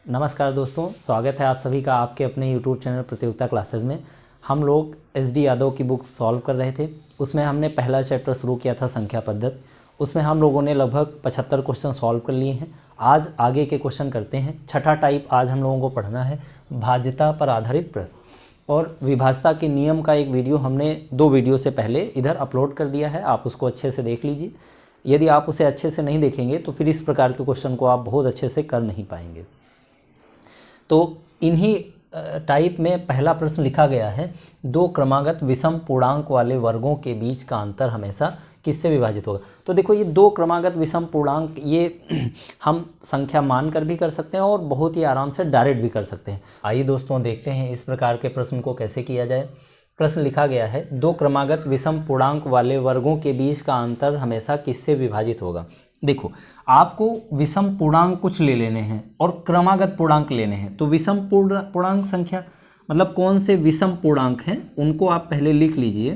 नमस्कार दोस्तों, स्वागत है आप सभी का आपके अपने YouTube चैनल प्रतियोगिता क्लासेस में। हम लोग SD यादव की बुक सॉल्व कर रहे थे। उसमें हमने पहला चैप्टर शुरू किया था संख्या पद्धति। उसमें हम लोगों ने लगभग 75 क्वेश्चन सॉल्व कर लिए हैं। आज आगे के क्वेश्चन करते हैं। छठा टाइप आज हम लोगों को पढ़ना है, भाज्यता पर आधारित प्रश्न। और विभाज्यता के नियम का एक वीडियो हमने 2 वीडियो से पहले इधर अपलोड कर दिया है, आप उसको अच्छे से देख लीजिए। यदि आप उसे अच्छे से नहीं देखेंगे तो फिर इस प्रकार के क्वेश्चन को आप बहुत अच्छे से कर नहीं पाएंगे। तो इन्हीं टाइप में पहला प्रश्न लिखा गया है, 2 क्रमागत विषम पूर्णांक वाले वर्गों के बीच का अंतर हमेशा किससे विभाजित होगा। तो देखो, ये 2 क्रमागत विषम पूर्णांक ये हम संख्या मानकर भी कर सकते हैं और बहुत ही आराम से डायरेक्ट भी कर सकते हैं। आइए दोस्तों देखते हैं इस प्रकार के प्रश्न को कैसे किया जाए। प्रश्न लिखा गया है, 2 क्रमागत विषम पूर्णांक वाले वर्गों के बीच का अंतर हमेशा किससे विभाजित होगा। देखो, आपको विषम पूर्णांक कुछ ले लेने हैं और क्रमागत पूर्णांक लेने हैं। तो विषम पूर्णांक संख्या मतलब कौन से विषम पूर्णांक हैं उनको आप पहले लिख लीजिए।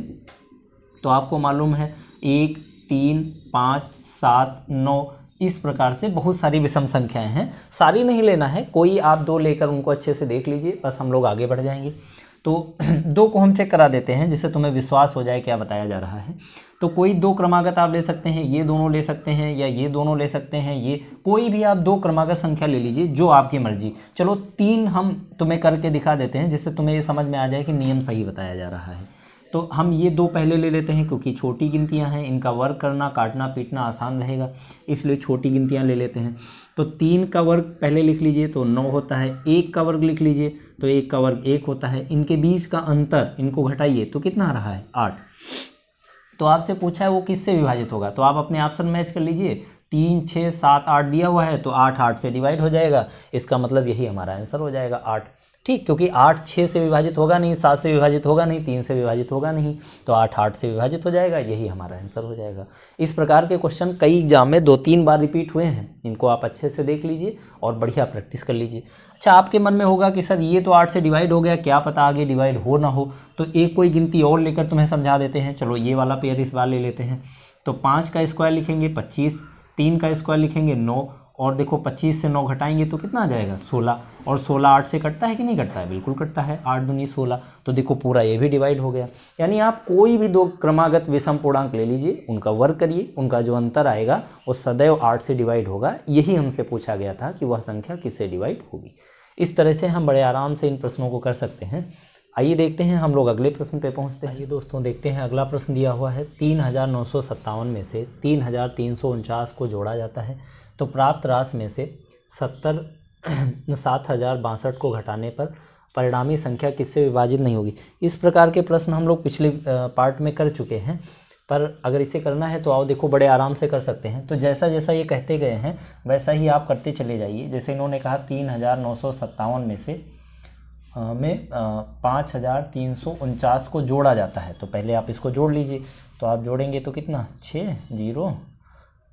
तो आपको मालूम है 1, 3, 5, 7, 9 इस प्रकार से बहुत सारी विषम संख्याएं हैं। सारी नहीं लेना है, कोई आप 2 लेकर उनको अच्छे से देख लीजिए, बस हम लोग आगे बढ़ जाएंगे। तो 2 को हम चेक करा देते हैं जिससे तुम्हें विश्वास हो जाए क्या बताया जा रहा है। तो कोई 2 क्रमागत आप ले सकते हैं, ये दोनों ले सकते हैं या ये दोनों ले सकते हैं, ये कोई भी आप 2 क्रमागत संख्या ले लीजिए जो आपकी मर्जी। चलो 3 हम तुम्हें करके दिखा देते हैं जिससे तुम्हें ये समझ में आ जाए कि नियम सही बताया जा रहा है। तो हम ये 2 पहले ले लेते हैं क्योंकि छोटी गिनतियां हैं, इनका वर्ग करना काटना पीटना आसान रहेगा, इसलिए छोटी गिनतियां ले लेते हैं। तो 3 का वर्ग पहले लिख लीजिए तो 9 होता है। 1 का वर्ग लिख लीजिए तो 1 का वर्ग 1 होता है। इनके बीच का अंतर इनको घटाइए तो कितना रहा है 8। तो आपसे पूछा है वो किससे विभाजित होगा, तो आप अपने ऑप्शन मैच कर लीजिए। 3, 6, 7, 8 दिया हुआ है तो 8 8 से डिवाइड हो जाएगा। इसका मतलब यही हमारा आंसर हो जाएगा 8। ठीक, क्योंकि 8 6 से विभाजित होगा नहीं, 7 से विभाजित होगा नहीं, 3 से विभाजित होगा नहीं, तो 8 8 से विभाजित हो जाएगा, यही हमारा आंसर हो जाएगा। इस प्रकार के क्वेश्चन कई एग्जाम में 2-3 बार रिपीट हुए हैं, इनको आप अच्छे से देख लीजिए और बढ़िया प्रैक्टिस कर लीजिए। अच्छा, आपके मन में होगा कि सर ये तो 8 से डिवाइड हो गया, क्या पता आगे डिवाइड हो ना हो, तो एक कोई गिनती और लेकर तुम्हें समझा देते हैं। चलो ये वाला पेयर इस बार ले लेते हैं। तो 5 का स्क्वायर लिखेंगे 25, 3 का स्क्वायर लिखेंगे 9, और देखो 25 से 9 घटाएंगे तो कितना आ जाएगा 16, और 16 8 से कटता है कि नहीं कटता है, बिल्कुल कटता है, 8 दूनी 16। तो देखो पूरा ये भी डिवाइड हो गया। यानी आप कोई भी 2 क्रमागत विषम पूर्णांक ले लीजिए, उनका वर्ग करिए, उनका जो अंतर आएगा वो सदैव 8 से डिवाइड होगा। यही हमसे पूछा गया था कि वह संख्या किससे डिवाइड होगी। इस तरह से हम बड़े आराम से इन प्रश्नों को कर सकते हैं। आइए देखते हैं, हम लोग अगले प्रश्न पे पहुंचते हैं। आइए दोस्तों देखते हैं, अगला प्रश्न दिया हुआ है, 3957 में से 3349 को जोड़ा जाता है तो प्राप्त राशि में से 7062 को घटाने पर परिणामी संख्या किससे विभाजित नहीं होगी। इस प्रकार के प्रश्न हम लोग पिछले पार्ट में कर चुके हैं, पर अगर इसे करना है तो आओ देखो बड़े आराम से कर सकते हैं। तो जैसा जैसा ये कहते गए हैं वैसा ही आप करते चले जाइए। जैसे इन्होंने कहा 3957 में से 5349 को जोड़ा जाता है, तो पहले आप इसको जोड़ लीजिए। तो आप जोड़ेंगे तो कितना 6, 0,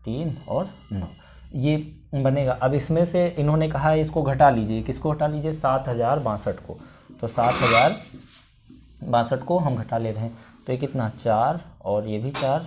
3 और 9 ये बनेगा। अब इसमें से इन्होंने कहा इसको घटा लीजिए, किसको घटा लीजिए 7062 को। तो 7062 को हम घटा ले रहे हैं तो ये कितना 4 और ये भी 4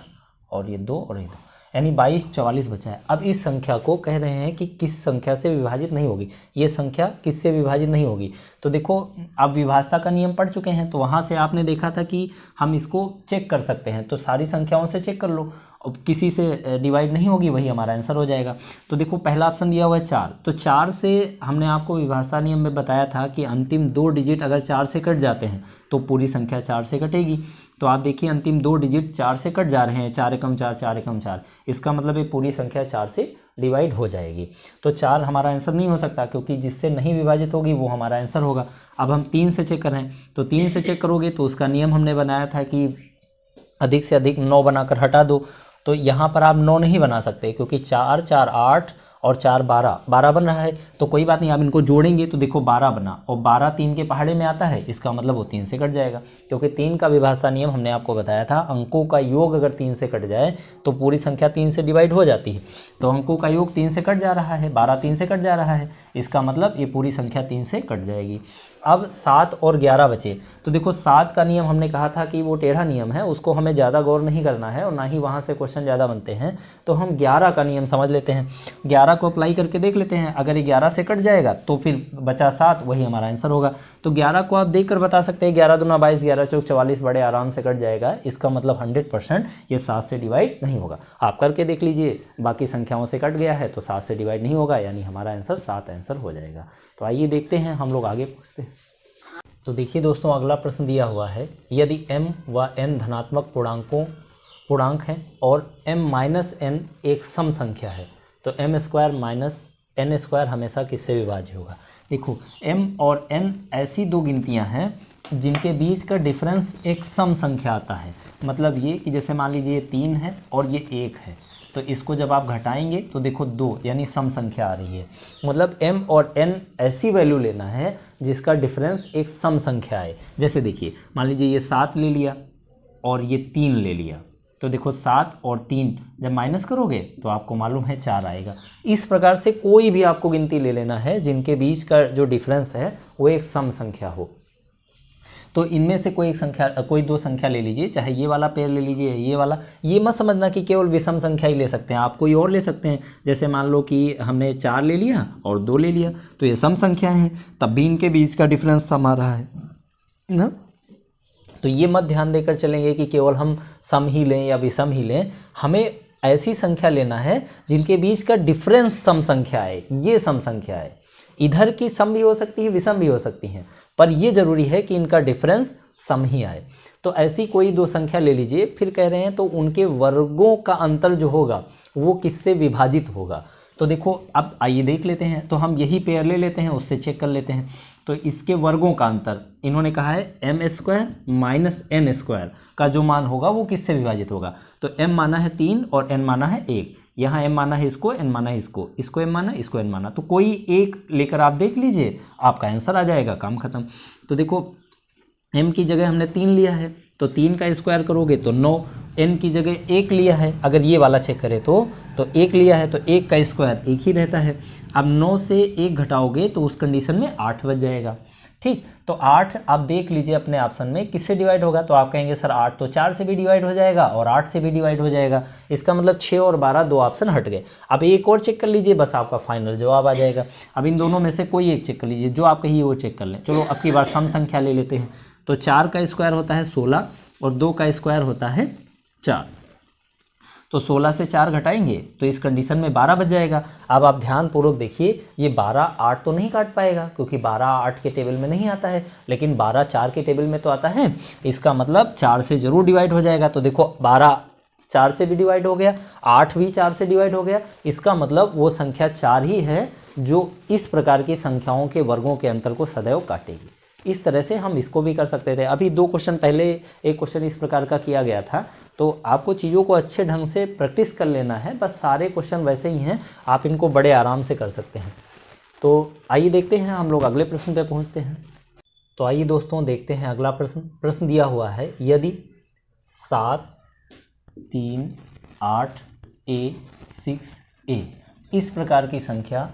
और ये 2 और ये 2, यानी 22 44 बचा है। अब इस संख्या को कह रहे हैं कि किस संख्या से विभाजित नहीं होगी, ये संख्या किससे विभाजित नहीं होगी। तो देखो, आप विभाज्यता का नियम पढ़ चुके हैं तो वहाँ से आपने देखा था कि हम इसको चेक कर सकते हैं। तो सारी संख्याओं से चेक कर लो, अब किसी से डिवाइड नहीं होगी, वही हमारा आंसर हो जाएगा। तो देखो पहला ऑप्शन दिया हुआ है 4, तो 4 से हमने आपको विभाज्यता नियम में बताया था कि अंतिम 2 डिजिट अगर 4 से कट जाते हैं तो पूरी संख्या 4 से कटेगी। तो आप देखिए अंतिम 2 डिजिट 4 से कट जा रहे हैं, 4 एकम 4, 4 एकम 4, इसका मतलब ये पूरी संख्या 4 से डिवाइड हो जाएगी। तो 4 हमारा आंसर नहीं हो सकता क्योंकि जिससे नहीं विभाजित होगी वो हमारा आंसर होगा। अब हम 3 से चेक कर रहे हैं, तो 3 से चेक करोगे तो उसका नियम हमने बनाया था कि अधिक से अधिक 9 बनाकर हटा दो। तो यहाँ पर आप 9 नहीं बना सकते क्योंकि 4 4 8 और 4 12 बन रहा है। तो कोई बात नहीं, आप इनको जोड़ेंगे तो देखो 12 बना, और 12 3 के पहाड़े में आता है, इसका मतलब वो 3 से कट जाएगा क्योंकि 3 का विभाज्यता नियम हमने आपको बताया था, अंकों का योग अगर 3 से कट जाए तो पूरी संख्या 3 से डिवाइड हो जाती है। तो अंकों का योग 3 से कट जा रहा है, 12 3 से कट जा रहा है, इसका मतलब ये पूरी संख्या 3 से कट जाएगी। अब 7 और 11 बचे। तो देखो 7 का नियम हमने कहा था कि वो टेढ़ा नियम है, उसको हमें ज़्यादा गौर नहीं करना है और ना ही वहाँ से क्वेश्चन ज़्यादा बनते हैं। तो हम 11 का नियम समझ लेते हैं। 11 को अप्लाई करके देख लेते हैं। अगर 11 से कट जाएगा तो फिर बचा 7, वही हमारा आंसर होगा। तो 11 को आप देख कर बता सकते हैं 11 दूना 22, 11 चौक 44, बड़े आराम से कट जाएगा। इसका मतलब 100% ये 7 से डिवाइड नहीं होगा। आप करके देख लीजिए, बाकी संख्याओं से कट गया है तो 7 से डिवाइड नहीं होगा, यानी हमारा आंसर 7 आंसर हो जाएगा। तो आइए देखते हैं, हम लोग आगे पूछते हैं। तो देखिए दोस्तों, अगला प्रश्न दिया हुआ है, यदि m व n धनात्मक पूर्णांक हैं और m माइनस n एक सम संख्या है तो m square minus n square हमेशा किससे विभाज्य होगा। देखो, m और n ऐसी दो गिनतियां हैं जिनके बीच का डिफरेंस एक सम संख्या आता है। मतलब ये कि जैसे मान लीजिए ये 3 है और ये 1 है, तो इसको जब आप घटाएंगे तो देखो 2, यानी सम संख्या आ रही है। मतलब m और n ऐसी वैल्यू लेना है जिसका डिफरेंस एक सम संख्या है। जैसे देखिए, मान लीजिए ये 7 ले लिया और ये 3 ले लिया, तो देखो 7 और 3 जब माइनस करोगे तो आपको मालूम है 4 आएगा। इस प्रकार से कोई भी आपको गिनती ले लेना है जिनके बीच का जो डिफरेंस है वो एक सम संख्या हो। तो इनमें से कोई दो संख्या ले लीजिए, चाहे ये वाला पेयर ले लीजिए, ये वाला। ये मत समझना कि केवल विषम संख्या ही ले सकते हैं, आप कोई और ले सकते हैं। जैसे मान लो कि हमने 4 ले लिया और 2 ले लिया, तो ये सम संख्या है, तब भी इनके बीच का डिफरेंस सम आ रहा है ना। तो ये मत ध्यान देकर चलेंगे कि केवल हम सम ही लें या विषम ही लें। हमें ऐसी संख्या लेना है जिनके बीच का डिफरेंस सम संख्या है, ये सम संख्या है। इधर की सम भी हो सकती है, विषम भी हो सकती हैं, पर ये जरूरी है कि इनका डिफरेंस सम ही आए। तो ऐसी कोई दो संख्या ले लीजिए, फिर कह रहे हैं तो उनके वर्गों का अंतर जो होगा वो किससे विभाजित होगा। तो देखो, अब आइए देख लेते हैं। तो हम यही पेयर ले लेते हैं, उससे चेक कर लेते हैं। तो इसके वर्गों का अंतर इन्होंने कहा है m square minus n square का जो मान होगा वो किससे विभाजित होगा। तो m माना है 3 और n माना है 1। यहाँ m माना है इसको, n माना है इसको m माना, इसको n माना। तो कोई एक लेकर आप देख लीजिए, आपका आंसर आ जाएगा, काम खत्म। तो देखो, m की जगह हमने 3 लिया है तो 3 का स्क्वायर करोगे तो 9। n की जगह 1 लिया है, अगर ये वाला चेक करें तो 1 लिया है तो 1 का स्क्वायर 1 ही रहता है। अब 9 से 1 घटाओगे तो उस कंडीशन में 8 बच जाएगा। ठीक, तो 8 आप देख लीजिए अपने ऑप्शन में किससे डिवाइड होगा। तो आप कहेंगे सर 8 तो 4 से भी डिवाइड हो जाएगा और 8 से भी डिवाइड हो जाएगा। इसका मतलब 6 और 12 दो ऑप्शन हट गए। अब एक और चेक कर लीजिए, बस आपका फाइनल जवाब आ जाएगा। अब इन दोनों में से कोई एक चेक कर लीजिए, जो आप कहिए वो चेक कर लें। चलो अब की बार सम संख्या ले लेते हैं। तो 4 का स्क्वायर होता है 16 और 2 का स्क्वायर होता है 4। तो 16 से 4 घटाएंगे तो इस कंडीशन में 12 बच जाएगा। अब आप ध्यानपूर्वक देखिए, ये 12 8 तो नहीं काट पाएगा क्योंकि 12 8 के टेबल में नहीं आता है, लेकिन 12 4 के टेबल में तो आता है। इसका मतलब 4 से जरूर डिवाइड हो जाएगा। तो देखो, 12 4 से भी डिवाइड हो गया, 8 भी 4 से डिवाइड हो गया। इसका मतलब वो संख्या 4 ही है जो इस प्रकार की संख्याओं के वर्गों के अंतर को सदैव काटेगी। इस तरह से हम इसको भी कर सकते थे। अभी 2 क्वेश्चन पहले एक क्वेश्चन इस प्रकार का किया गया था। तो आपको चीज़ों को अच्छे ढंग से प्रैक्टिस कर लेना है, बस सारे क्वेश्चन वैसे ही हैं, आप इनको बड़े आराम से कर सकते हैं। तो आइए देखते हैं, हम लोग अगले प्रश्न पे पहुंचते हैं। तो आइए दोस्तों देखते हैं अगला प्रश्न दिया हुआ है, यदि 7 3 8 a 6 a इस प्रकार की संख्या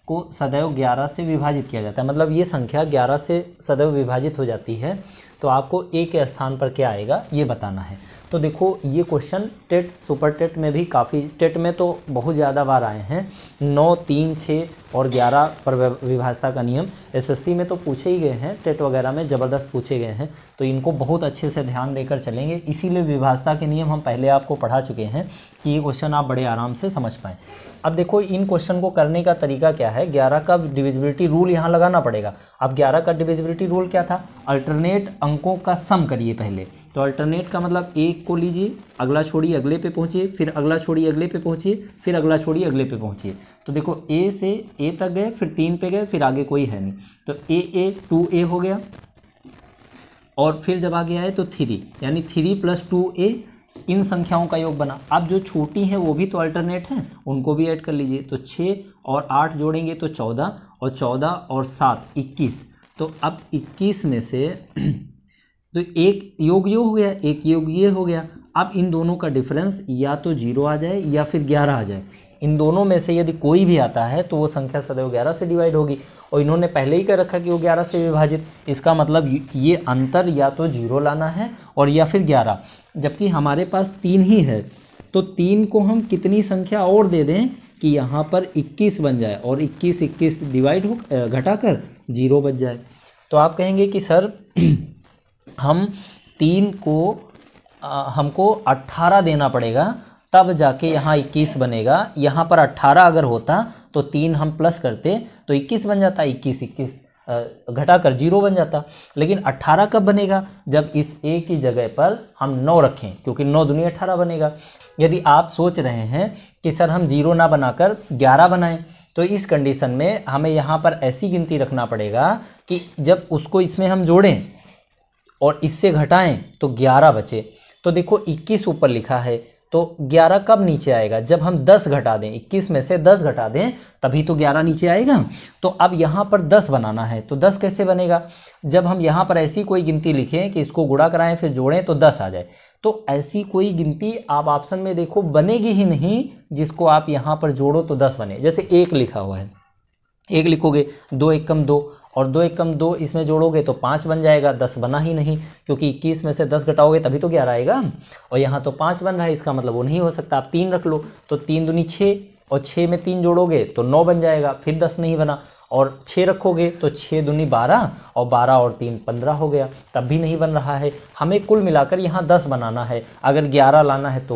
को सदैव 11 से विभाजित किया जाता है, मतलब ये संख्या 11 से सदैव विभाजित हो जाती है, तो आपको a के स्थान पर क्या आएगा ये बताना है। तो देखो, ये क्वेश्चन टेट सुपर टेट में भी काफ़ी, टेट में तो बहुत ज़्यादा बार आए हैं। 9 3 6 और 11 पर विभाजता का नियम एसएससी में तो पूछे ही गए हैं, टेट वगैरह में ज़बरदस्त पूछे गए हैं। तो इनको बहुत अच्छे से ध्यान देकर चलेंगे, इसीलिए विभाजता के नियम हम पहले आपको पढ़ा चुके हैं कि ये क्वेश्चन आप बड़े आराम से समझ पाएँ। अब देखो, इन क्वेश्चन को करने का तरीका क्या है। 11 का डिविजिबिलिटी रूल यहाँ लगाना पड़ेगा। अब 11 का डिविजिबिलिटी रूल क्या था, अल्टरनेट अंकों का सम करिए पहले। तो अल्टरनेट का मतलब 1 को लीजिए, अगला छोड़िए अगले पे पहुँचिए, फिर अगला छोड़िए अगले पे पहुँचिए, फिर अगला छोड़िए अगले पे पहुँचिए। तो देखो, a से a तक गए, फिर 3 पे गए, फिर आगे कोई है नहीं, तो a 2a हो गया। और फिर जब आगे आए तो 3, यानी 3 + 2a इन संख्याओं का योग बना। अब जो छोटी हैं वो भी तो अल्टरनेट हैं, उनको भी ऐड कर लीजिए। तो 6 और 8 जोड़ेंगे तो 14, और 14 और 7 21। तो अब 21 में से तो एक योग ये हो गया, एक योग ये हो गया। अब इन दोनों का डिफरेंस या तो 0 आ जाए या फिर 11 आ जाए। इन दोनों में से यदि कोई भी आता है तो वो संख्या सदैव 11 से डिवाइड होगी, और इन्होंने पहले ही कर रखा कि वो 11 से विभाजित। इसका मतलब ये अंतर या तो 0 लाना है और या फिर 11, जबकि हमारे पास 3 ही है। तो 3 को हम कितनी संख्या और दे दें कि यहाँ पर 21 बन जाए और 21 21 डिवाइड हो घटाकर 0 बच जाए। तो आप कहेंगे कि सर हम 3 को हमको 18 देना पड़ेगा तब जाके यहाँ 21 बनेगा। यहाँ पर 18 अगर होता तो 3 हम प्लस करते तो 21 बन जाता, 21 21 घटाकर 0 बन जाता। लेकिन 18 कब बनेगा? जब इस a की जगह पर हम 9 रखें, क्योंकि 9 दूनी 18 बनेगा। यदि आप सोच रहे हैं कि सर हम 0 ना बनाकर 11 बनाएं, तो इस कंडीशन में हमें यहाँ पर ऐसी गिनती रखना पड़ेगा कि जब उसको इसमें हम जोड़ें और इससे घटाएं तो 11 बचे। तो देखो 21 ऊपर लिखा है, तो 11 कब नीचे आएगा? जब हम 10 घटा दें, 21 में से 10 घटा दें तभी तो 11 नीचे आएगा। तो अब यहाँ पर 10 बनाना है, तो 10 कैसे बनेगा? जब हम यहाँ पर ऐसी कोई गिनती लिखें कि इसको गुणा कराएं फिर जोड़ें तो 10 आ जाए। तो ऐसी कोई गिनती आप ऑप्शन में देखो बनेगी ही नहीं जिसको आप यहाँ पर जोड़ो तो 10 बने। जैसे 1 लिखा हुआ है, 1 लिखोगे, 2 एकम 2 और 2 एकम 2 इसमें जोड़ोगे तो 5 बन जाएगा। 10 बना ही नहीं, क्योंकि 21 में से 10 घटाओगे तभी तो 11 आएगा, और यहाँ तो 5 बन रहा है, इसका मतलब वो नहीं हो सकता। आप 3 रख लो, तो 3 दूनी 6 और 6 में 3 जोड़ोगे तो 9 बन जाएगा, फिर 10 नहीं बना। और 6 रखोगे तो 6 दूनी 12 और 12 और 3 15 हो गया, तब भी नहीं बन रहा है। हमें कुल मिलाकर यहाँ 10 बनाना है, अगर 11 लाना है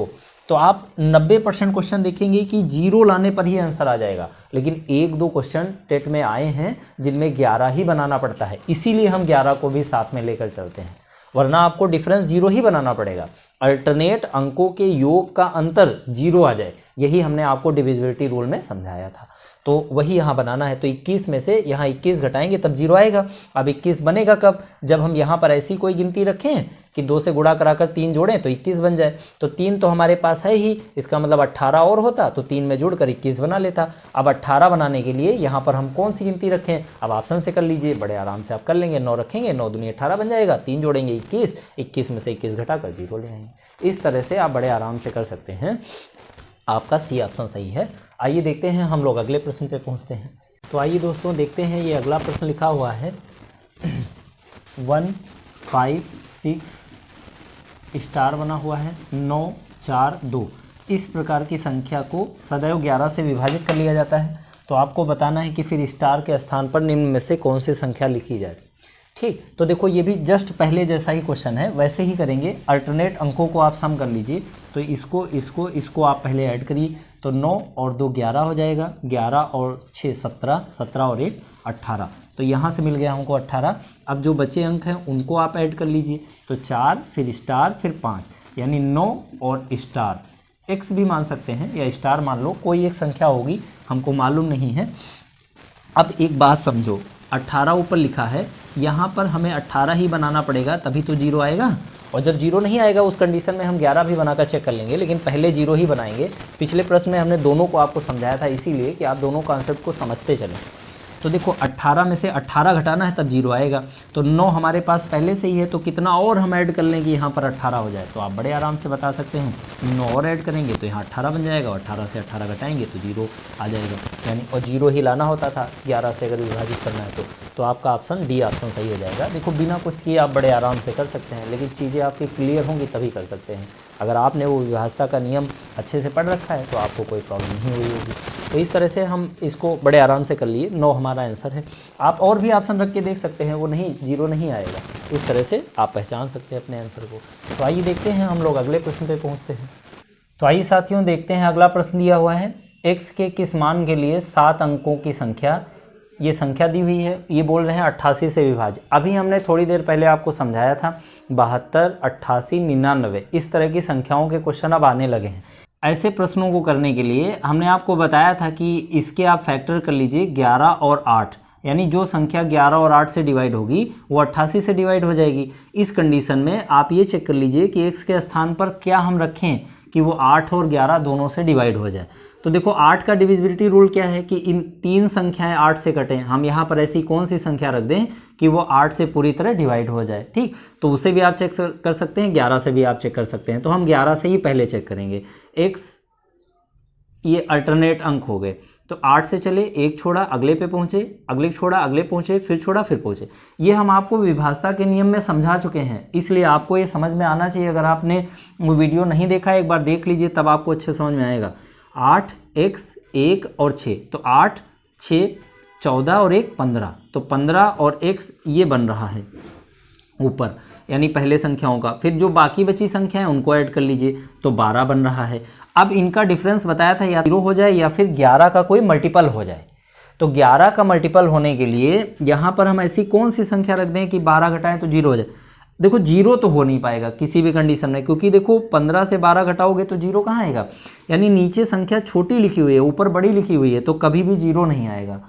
तो आप 90% क्वेश्चन देखेंगे कि 0 लाने पर ही आंसर आ जाएगा। लेकिन 1-2 क्वेश्चन टेट में आए हैं जिनमें 11 ही बनाना पड़ता है, इसीलिए हम 11 को भी साथ में लेकर चलते हैं, वरना आपको डिफरेंस 0 ही बनाना पड़ेगा। अल्टरनेट अंकों के योग का अंतर 0 आ जाए, यही हमने आपको डिविजिबिलिटी रूल में समझाया था, तो वही यहाँ बनाना है। तो 21 में से यहाँ 21 घटाएंगे तब 0 आएगा। अब 21 बनेगा कब? जब हम यहाँ पर ऐसी कोई गिनती रखें कि 2 से गुणा कराकर 3 जोड़ें तो 21 बन जाए। तो 3 तो हमारे पास है ही, इसका मतलब 18 और होता तो 3 में जुड़कर 21 बना लेता। अब 18 बनाने के लिए यहाँ पर हम कौन सी गिनती रखें? अब ऑप्शन से कर लीजिए, बड़े आराम से आप कर लेंगे। 9 रखेंगे, 9 दूनी 18 बन जाएगा, 3 जोड़ेंगे 21, 21 में से 21 घटाकर 0 ले आएंगे। इस तरह से आप बड़े आराम से कर सकते हैं। आपका सी ऑप्शन सही है। आइए देखते हैं, हम लोग अगले प्रश्न पे पहुंचते हैं। तो आइए दोस्तों देखते हैं, ये अगला प्रश्न लिखा हुआ है 1 5 6 स्टार बना हुआ है 9 4 2। इस प्रकार की संख्या को सदैव 11 से विभाजित कर लिया जाता है। तो आपको बताना है कि फिर स्टार के स्थान पर निम्न में से कौन सी संख्या लिखी जाए। ठीक, तो देखो ये भी जस्ट पहले जैसा ही क्वेश्चन है, वैसे ही करेंगे। अल्टरनेट अंकों को आप सम कर लीजिए, तो इसको आप पहले ऐड करिए, तो 9 और 2 11 हो जाएगा, 11 और 6 17, 17 और 1 18। तो यहाँ से मिल गया हमको 18। अब जो बचे अंक हैं उनको आप ऐड कर लीजिए, तो 4 फिर स्टार फिर 5, यानी 9 और स्टार, एक्स भी मान सकते हैं या स्टार मान लो, कोई एक संख्या होगी, हमको मालूम नहीं है। अब एक बात समझो, 18 ऊपर लिखा है, यहाँ पर हमें 18 ही बनाना पड़ेगा तभी तो 0 आएगा, और जब 0 नहीं आएगा उस कंडीशन में हम 11 भी बनाकर चेक कर लेंगे, लेकिन पहले 0 ही बनाएंगे। पिछले प्रश्न में हमने दोनों को आपको समझाया था, इसीलिए कि आप दोनों कॉन्सेप्ट को समझते चलें। तो देखो 18 में से 18 घटाना है तब 0 आएगा, तो 9 हमारे पास पहले से ही है, तो कितना और हम ऐड कर लें कि यहाँ पर 18 हो जाए। तो आप बड़े आराम से बता सकते हैं, 9 और ऐड करेंगे तो यहाँ 18 बन जाएगा, और 18 से 18 घटाएंगे तो 0 आ जाएगा, यानी और 0 ही लाना होता था 11 से अगर विभाजित करना है तो आपका ऑप्शन डी ऑप्शन सही हो जाएगा। देखो बिना कुछ किए आप बड़े आराम से कर सकते हैं, लेकिन चीज़ें आपकी क्लियर होंगी तभी कर सकते हैं। अगर आपने वो विभाजता का नियम अच्छे से पढ़ रखा है तो आपको कोई प्रॉब्लम नहीं हुई होगी। तो इस तरह से हम इसको बड़े आराम से कर लिए, 9 हमारा आंसर है। आप और भी ऑप्शन रख के देख सकते हैं, वो नहीं 0 नहीं आएगा, इस तरह से आप पहचान सकते हैं अपने आंसर को। तो आइए देखते हैं, हम लोग अगले प्रश्न पे पहुंचते हैं। तो आइए साथियों देखते हैं, अगला प्रश्न दिया हुआ है, x के किस मान के लिए 7 अंकों की संख्या, ये संख्या दी हुई है, ये बोल रहे हैं 88 से विभाज्य। अभी हमने थोड़ी देर पहले आपको समझाया था 72, 88, 99, इस तरह की संख्याओं के क्वेश्चन अब आने लगे हैं। ऐसे प्रश्नों को करने के लिए हमने आपको बताया था कि इसके आप फैक्टर कर लीजिए 11 और 8, यानी जो संख्या 11 और 8 से डिवाइड होगी वो 88 से डिवाइड हो जाएगी। इस कंडीशन में आप ये चेक कर लीजिए कि x के स्थान पर क्या हम रखें कि वो 8 और 11 दोनों से डिवाइड हो जाए। तो देखो 8 का डिविजिबिलिटी रूल क्या है कि इन 3 संख्याएं 8 से कटें, हम यहाँ पर ऐसी कौन सी संख्या रख दें कि वो 8 से पूरी तरह डिवाइड हो जाए। ठीक, तो उसे भी आप चेक कर सकते हैं, 11 से भी आप चेक कर सकते हैं। तो हम 11 से ही पहले चेक करेंगे। x ये अल्टरनेट अंक हो गए, तो 8 से चले, एक छोड़ा अगले पे पहुंचे, अगले छोड़ा अगले पहुंचे, फिर छोड़ा फिर पहुंचे। ये हम आपको विभाजता के नियम में समझा चुके हैं, इसलिए आपको ये समझ में आना चाहिए। अगर आपने वो वीडियो नहीं देखा है, एक बार देख लीजिए, तब आपको अच्छे समझ में आएगा। 8x 1 और 6, तो 8 6 14 और 1 15, तो 15 और x ये बन रहा है ऊपर, यानी पहले संख्याओं का। फिर जो बाकी बची संख्या है उनको ऐड कर लीजिए, तो 12 बन रहा है। अब इनका डिफरेंस बताया था या 0 हो जाए या फिर 11 का कोई मल्टीपल हो जाए। तो 11 का मल्टीपल होने के लिए यहाँ पर हम ऐसी कौन सी संख्या रख दें कि 12 घटाएं तो 0 हो जाए। देखो 0 तो हो नहीं पाएगा किसी भी कंडीशन में, क्योंकि देखो 15 से 12 घटाओगे तो 0 कहाँ आएगा, यानी नीचे संख्या छोटी लिखी हुई है ऊपर बड़ी लिखी हुई है, तो कभी भी 0 नहीं आएगा।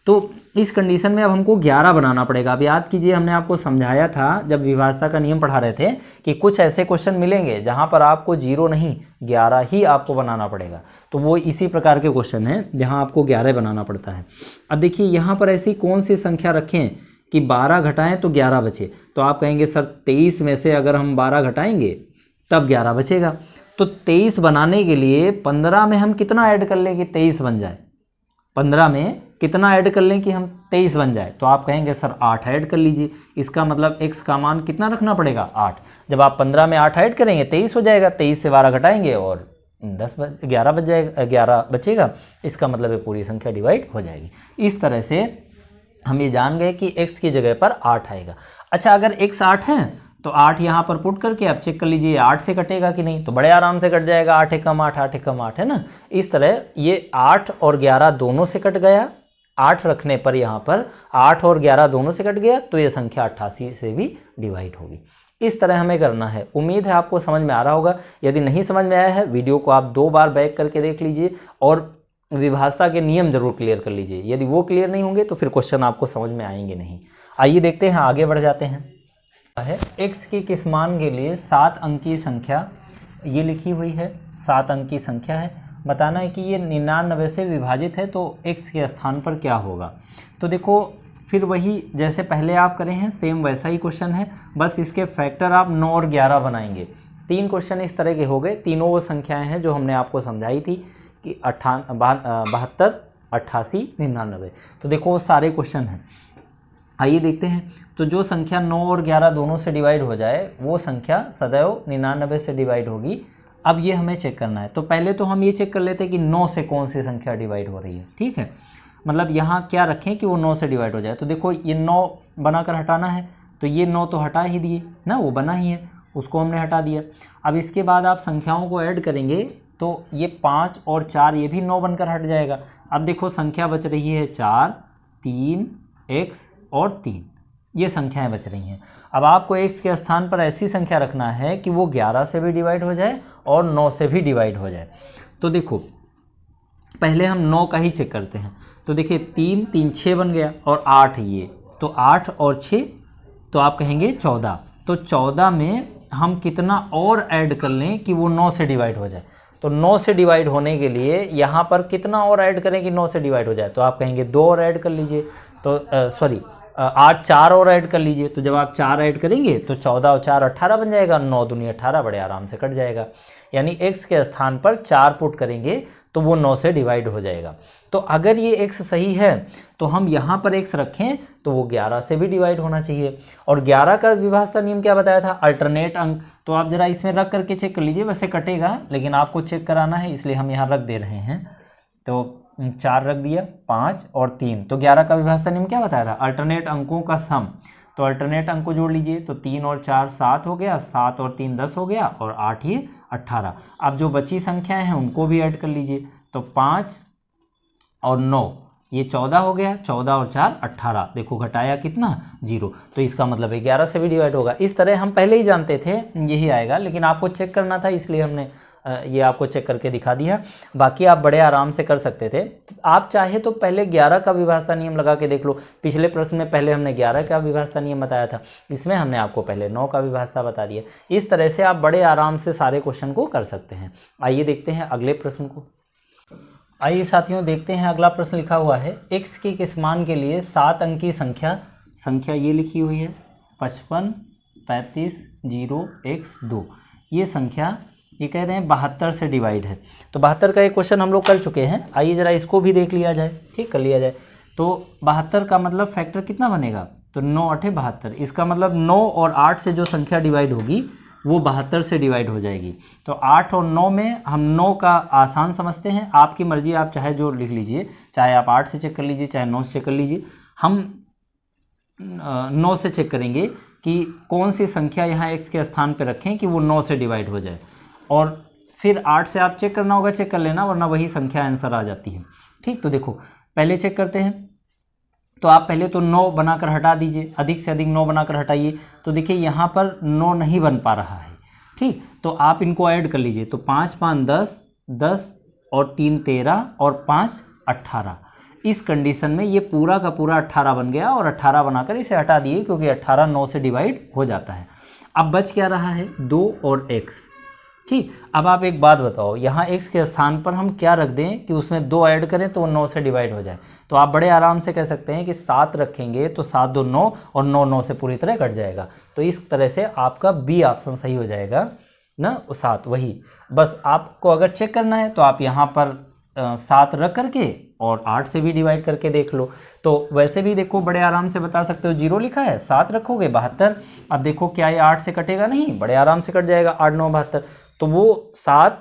तो इस कंडीशन में अब हमको 11 बनाना पड़ेगा। अब याद कीजिए हमने आपको समझाया था जब विभाज्यता का नियम पढ़ा रहे थे कि कुछ ऐसे क्वेश्चन मिलेंगे जहां पर आपको 0 नहीं 11 ही आपको बनाना पड़ेगा। तो वो इसी प्रकार के क्वेश्चन हैं जहां आपको 11 बनाना पड़ता है। अब देखिए यहाँ पर ऐसी कौन सी संख्या रखें कि 12 घटाएं तो 11 बचे। तो आप कहेंगे सर 23 में से अगर हम 12 घटाएंगे तब 11 बचेगा। तो 23 बनाने के लिए 15 में हम कितना ऐड कर लें कि 23 बन जाए, 15 में कितना ऐड कर लें कि हम 23 बन जाए। तो आप कहेंगे सर 8 ऐड कर लीजिए। इसका मतलब x का मान कितना रखना पड़ेगा 8। जब आप 15 में 8 ऐड करेंगे 23 हो जाएगा, 23 से 12 घटाएंगे और 11 बच जाएगा, 11 बचेगा। इसका मतलब है पूरी संख्या डिवाइड हो जाएगी। इस तरह से हम ये जान गए कि x की जगह पर 8 आएगा। अच्छा अगर x 8 है तो 8 यहाँ पर पुट करके आप चेक कर लीजिए 8 से कटेगा कि नहीं, तो बड़े आराम से कट जाएगा। 8 एकम 8 8 एकम 8 है ना। इस तरह ये 8 और 11 दोनों से कट गया। 8 रखने पर यहाँ पर 8 और 11 दोनों से कट गया, तो ये संख्या 88 से भी डिवाइड होगी। इस तरह हमें करना है। उम्मीद है आपको समझ में आ रहा होगा। यदि नहीं समझ में आया है वीडियो को आप 2 बार बैक करके देख लीजिए और विभाज्यता के नियम जरूर क्लियर कर लीजिए। यदि वो क्लियर नहीं होंगे तो फिर क्वेश्चन आपको समझ में आएंगे नहीं। आइए देखते हैं, आगे बढ़ जाते हैं। x के किस मान के लिए 7 अंकीय संख्या ये लिखी हुई है, 7 अंकीय संख्या है। बताना है कि ये 99 से विभाजित है, तो x के स्थान पर क्या होगा। तो देखो फिर वही जैसे पहले आप करें हैं सेम वैसा ही क्वेश्चन है, बस इसके फैक्टर आप 9 और 11 बनाएंगे। 3 क्वेश्चन इस तरह के हो गए। तीनों वो संख्याएं हैं जो हमने आपको समझाई थी कि 72 88 99। तो देखो वो सारे क्वेश्चन हैं। आइए देखते हैं। तो जो संख्या 9 और 11 दोनों से डिवाइड हो जाए वो संख्या सदैव 99 से डिवाइड होगी। अब ये हमें चेक करना है। तो पहले तो हम ये चेक कर लेते हैं कि 9 से कौन सी संख्या डिवाइड हो रही है। ठीक है, मतलब यहाँ क्या रखें कि वो 9 से डिवाइड हो जाए। तो देखो ये 9 बनाकर हटाना है, तो ये 9 तो हटा ही दिए ना, वो बना ही है, उसको हमने हटा दिया। अब इसके बाद आप संख्याओं को ऐड करेंगे तो ये 5 और 4 ये भी 9 बनकर हट जाएगा। अब देखो संख्या बच रही है 4 3 x और 3, ये संख्याएं बच रही हैं। अब आपको x के स्थान पर ऐसी संख्या रखना है कि वो 11 से भी डिवाइड हो जाए और 9 से भी डिवाइड हो जाए। तो देखो पहले हम 9 का ही चेक करते हैं। तो देखिए 3 3 6 बन गया और 8 ये, तो 8 और 6 तो आप कहेंगे 14। तो 14 में हम कितना और ऐड कर लें कि वो 9 से डिवाइड हो जाए। तो 9 से डिवाइड होने के लिए यहाँ पर कितना और ऐड करें कि 9 से डिवाइड हो जाए। तो आप कहेंगे 2 और ऐड कर लीजिए। तो 8 4 और ऐड कर लीजिए। तो जब आप 4 ऐड करेंगे तो 14 और 4 18 बन जाएगा, 9 दूनी 18 बड़े आराम से कट जाएगा। यानी x के स्थान पर 4 पुट करेंगे तो वो 9 से डिवाइड हो जाएगा। तो अगर ये x सही है तो हम यहाँ पर x रखें तो वो 11 से भी डिवाइड होना चाहिए। और 11 का विभाज्यता नियम क्या बताया था, अल्टरनेट अंक। तो आप जरा इसमें रख करके चेक कर लीजिए, वैसे कटेगा लेकिन आपको चेक कराना है इसलिए हम यहाँ रख दे रहे हैं। तो 4 रख दिया, 5 और 3, तो 11 का विभाज्यता नियम क्या बताया था, अल्टरनेट अंकों का सम। तो अल्टरनेट अंक को जोड़ लीजिए, तो 3 और 4 7 हो गया, 7 और 3 10 हो गया और 8 ये 18। अब जो बची संख्याएं हैं उनको भी ऐड कर लीजिए। तो 5 और 9 ये 14 हो गया, 14 और 4 18। देखो घटाया कितना 0, तो इसका मतलब है 11 से भी डिवाइड होगा। इस तरह हम पहले ही जानते थे यही आएगा, लेकिन आपको चेक करना था इसलिए हमने ये आपको चेक करके दिखा दिया। बाकी आप बड़े आराम से कर सकते थे। आप चाहे तो पहले 11 का विभाज्यता नियम लगा के देख लो। पिछले प्रश्न में पहले हमने 11 का विभाज्यता नियम बताया था, इसमें हमने आपको पहले 9 का विभाज्यता बता दिया। इस तरह से आप बड़े आराम से सारे क्वेश्चन को कर सकते हैं। आइए देखते हैं अगले प्रश्न को। आइए साथियों देखते हैं अगला प्रश्न लिखा हुआ है, x के किस मान के लिए 7 अंकीय संख्या ये लिखी हुई है 55 35 0 x 2। ये संख्या ये कह रहे हैं 72 से डिवाइड है। तो 72 का एक क्वेश्चन हम लोग कर चुके हैं। आइए जरा इसको भी देख लिया जाए, ठीक कर लिया जाए। तो 72 का मतलब फैक्टर कितना बनेगा, तो 9 8 72। इसका मतलब 9 और 8 से जो संख्या डिवाइड होगी वो 72 से डिवाइड हो जाएगी। तो 8 और 9 में हम 9 का आसान समझते हैं, आपकी मर्जी, आप चाहे जो लिख लीजिए, चाहे आप 8 से चेक कर लीजिए, चाहे 9 से चेक कर लीजिए। हम 9 से चेक करेंगे कि कौन सी संख्या यहाँ x के स्थान पे रखें कि वो 9 से डिवाइड हो जाए, और फिर 8 से आप चेक करना होगा, चेक कर लेना, वरना वही संख्या आंसर आ जाती है। ठीक, तो देखो पहले चेक करते हैं। तो आप पहले तो 9 बनाकर हटा दीजिए, अधिक से अधिक 9 बनाकर हटाइए। तो देखिए यहाँ पर 9 नहीं बन पा रहा है। ठीक, तो आप इनको ऐड कर लीजिए। तो 5 5 10, 10 और 3 13 और 5 18। इस कंडीशन में ये पूरा का पूरा 18 बन गया, और 18 बनाकर इसे हटा दिए क्योंकि 18 9 से डिवाइड हो जाता है। अब बच क्या रहा है, 2 और x। ठीक, अब आप एक बात बताओ, यहाँ x के स्थान पर हम क्या रख दें कि उसमें 2 ऐड करें तो वो 9 से डिवाइड हो जाए। तो आप बड़े आराम से कह सकते हैं कि 7 रखेंगे तो 7 2 9 और 9 9 से पूरी तरह कट जाएगा। तो इस तरह से आपका बी ऑप्शन सही हो जाएगा ना, 7 वही। बस आपको अगर चेक करना है तो आप यहाँ पर 7 रख करके और 8 से भी डिवाइड करके देख लो। तो वैसे भी देखो बड़े आराम से बता सकते हो, 0 लिखा है, 7 रखोगे 72। अब देखो क्या ये 8 से कटेगा, नहीं, बड़े आराम से कट जाएगा, 8 9 72। तो वो 7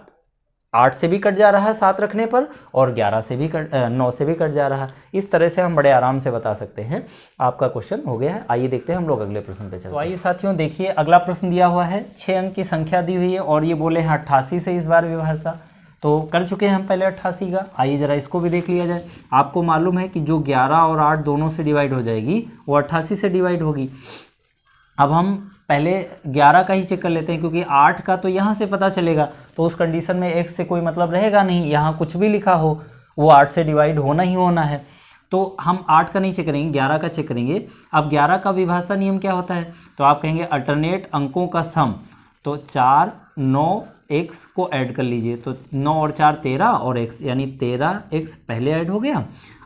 8 से भी कट जा रहा है 7 रखने पर, और 11 से भी 9 से भी कट जा रहा है। इस तरह से हम बड़े आराम से बता सकते हैं। आपका क्वेश्चन हो गया है। आइए देखते हैं हम लोग अगले प्रश्न पे चलते हैं। तो आइए साथियों देखिए, अगला प्रश्न दिया हुआ है, 6 अंक की संख्या दी हुई है और ये बोले हैं 88 से इस बार विभाज्य। तो कर चुके हैं हम पहले 88 का, आइए जरा इसको भी देख लिया जाए। आपको मालूम है कि जो 11 और 8 दोनों से डिवाइड हो जाएगी वो 88 से डिवाइड होगी। अब हम पहले 11 का ही चेक कर लेते हैं, क्योंकि 8 का तो यहाँ से पता चलेगा, तो उस कंडीशन में x से कोई मतलब रहेगा नहीं, यहाँ कुछ भी लिखा हो वो 8 से डिवाइड होना ही होना है। तो हम 8 का नहीं चेक करेंगे, 11 का चेक करेंगे। अब 11 का विभाज्य नियम क्या होता है, तो आप कहेंगे अल्टरनेट अंकों का सम। तो 4 9 x को ऐड कर लीजिए, तो 9 और 4 13 और x, यानी 13x पहले ऐड हो गया।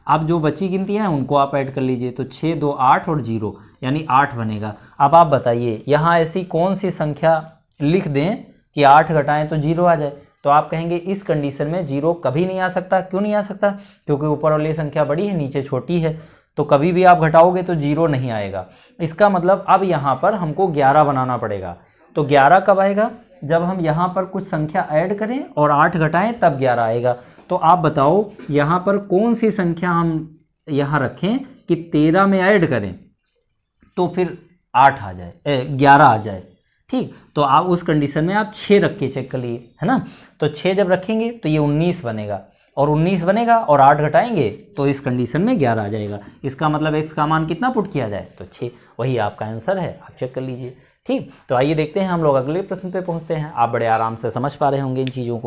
अब जो बची गिनतियाँ हैं उनको आप ऐड कर लीजिए, तो 6 2 8 और 0, यानी 8 बनेगा। अब आप बताइए यहाँ ऐसी कौन सी संख्या लिख दें कि 8 घटाएं तो 0 आ जाए। तो आप कहेंगे इस कंडीशन में 0 कभी नहीं आ सकता। क्यों नहीं आ सकता, क्योंकि ऊपर वाली संख्या बड़ी है, नीचे छोटी है, तो कभी भी आप घटाओगे तो 0 नहीं आएगा। इसका मतलब अब यहाँ पर हमको 11 बनाना पड़ेगा। तो 11 कब आएगा, जब हम यहाँ पर कुछ संख्या ऐड करें और 8 घटाएं तब 11 आएगा। तो आप बताओ यहाँ पर कौन सी संख्या हम यहाँ रखें कि 13 में ऐड करें तो फिर 8 आ जाए, 11 आ जाए। ठीक, तो आप उस कंडीशन में आप 6 रख के चेक कर लिए, है ना। तो 6 जब रखेंगे तो ये 19 बनेगा, और 19 बनेगा और 8 घटाएंगे तो इस कंडीशन में 11 आ जाएगा। इसका मतलब x का मान कितना पुट किया जाए, तो 6, वही आपका आंसर है, आप चेक कर लीजिए। ठीक, तो आइए देखते हैं हम लोग अगले प्रश्न पे पहुंचते हैं। आप बड़े आराम से समझ पा रहे होंगे इन चीज़ों को।